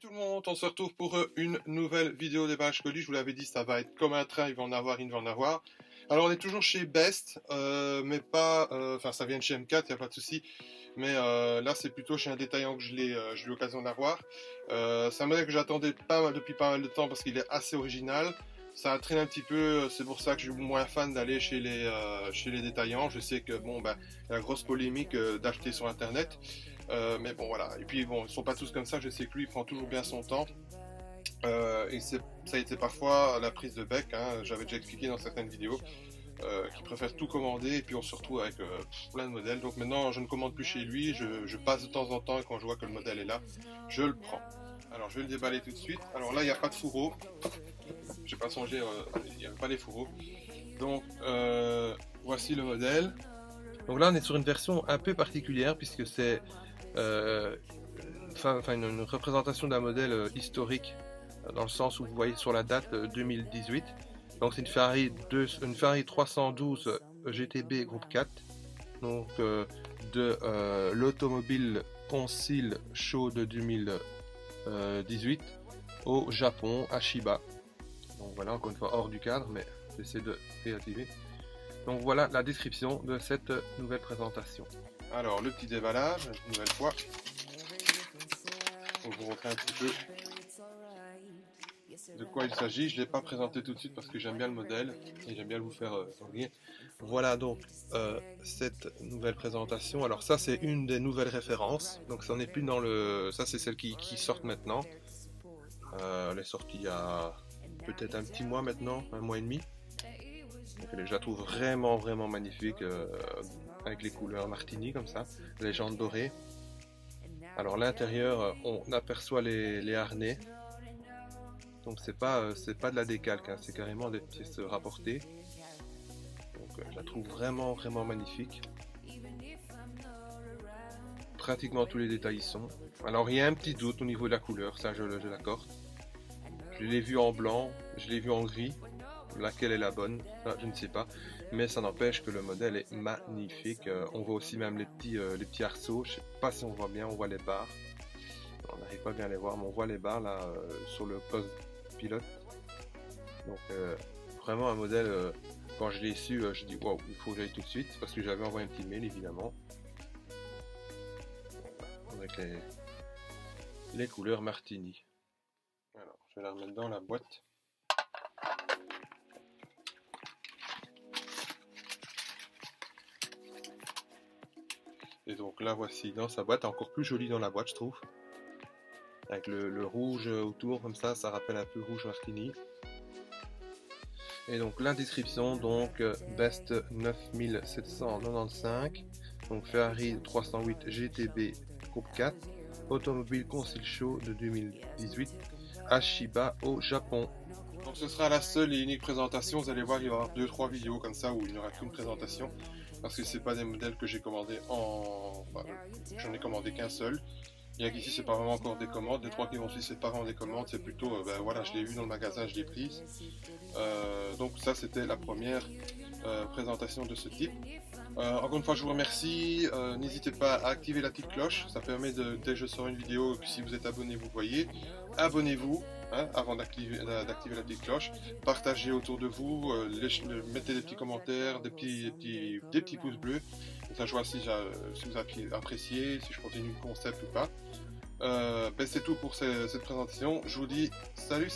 Salut tout le monde, on se retrouve pour une nouvelle vidéo déballage colis. Je vous l'avais dit, ça va être comme un train, il va en avoir, il va en avoir. Alors on est toujours chez Best, mais pas, enfin ça vient de chez M4, il n'y a pas de souci. Mais là c'est plutôt chez un détaillant que j'ai eu l'occasion d'avoir. C'est un modèle que j'attendais depuis pas mal de temps parce qu'il est assez original. Ça traîne un petit peu, c'est pour ça que je suis moins fan d'aller chez les détaillants. Je sais que bon, ben, il y a la grosse polémique d'acheter sur internet. Mais bon voilà, et puis bon, ils sont pas tous comme ça, je sais que lui il prend toujours bien son temps. Et ça a été parfois la prise de bec, hein, j'avais déjà expliqué dans certaines vidéos, qui préfère tout commander et puis on se retrouve avec plein de modèles. Donc maintenant je ne commande plus chez lui, je passe de temps en temps et quand je vois que le modèle est là, je le prends. Alors je vais le déballer tout de suite. Alors là il n'y a pas de fourreau, j'ai pas songé, il n'y avait pas les fourreaux. Donc voici le modèle. Donc là on est sur une version un peu particulière puisque c'est une représentation d'un modèle historique dans le sens où vous voyez sur la date 2018. Donc c'est une Ferrari 312 GTB Groupe 4, donc de l'automobile Conceal Show de 2018 au Japon, à Shiba. Donc voilà, encore une fois hors du cadre, mais j'essaie de relativiser. Donc voilà la description de cette nouvelle présentation. Alors le petit déballage, une nouvelle fois. Pour vous montrer un petit peu de quoi il s'agit. Je ne l'ai pas présenté tout de suite parce que j'aime bien le modèle et j'aime bien vous faire sourire. Voilà donc cette nouvelle présentation. Alors ça c'est une des nouvelles références. Donc ça n'est plus dans le... Ça c'est celle qui sort maintenant. Elle est sortie il y a peut-être un petit mois maintenant, un mois et demi. Donc, je la trouve vraiment magnifique avec les couleurs martini comme ça, les jantes dorées. Alors l'intérieur, on aperçoit les harnais. Donc c'est pas de la décalque, hein, c'est carrément des pièces rapportées. Donc je la trouve vraiment magnifique. Pratiquement tous les détails y sont. Alors il y a un petit doute au niveau de la couleur, ça je l'accorde. Je l'ai vu en blanc, je l'ai vu en gris. Laquelle est la bonne, ça, je ne sais pas. Mais ça n'empêche que le modèle est magnifique. On voit aussi même les petits arceaux. Je ne sais pas si on voit bien, on voit les barres. On n'arrive pas bien à les voir, mais on voit les barres là sur le poste pilote. Donc vraiment un modèle, quand je l'ai su, je dis waouh, il faut que j'aille tout de suite parce que j'avais envoyé un petit mail évidemment. Avec les couleurs martini. Alors je vais la remettre dans la boîte. Et donc là voici dans sa boîte, encore plus jolie dans la boîte je trouve. Avec le rouge autour comme ça rappelle un peu le rouge martini. Et donc la description, donc Best 9795, donc Ferrari 308 GTB Groupe 4, Automobile Conceal Show de 2018 à Shiba au Japon. Donc ce sera la seule et unique présentation, vous allez voir il va y avoir 2-3 vidéos comme ça où il n'y aura qu'une présentation. Parce que c'est pas des modèles que j'ai commandés j'en ai commandé qu'un seul. Il y a qu'ici c'est pas vraiment encore des commandes, les 3 qui vont suivre c'est pas vraiment des commandes, c'est plutôt voilà, je l'ai vu dans le magasin, je l'ai prise. Donc ça c'était la première présentation de ce type. Encore une fois je vous remercie, n'hésitez pas à activer la petite cloche, ça permet dès que je sors une vidéo, si vous êtes abonné vous voyez, abonnez-vous. Hein, avant d'activer la petite cloche, partagez autour de vous, mettez des petits commentaires, des petits pouces bleus, ça je vois si vous avez apprécié, si je continue le concept ou pas. C'est tout pour cette présentation, je vous dis salut.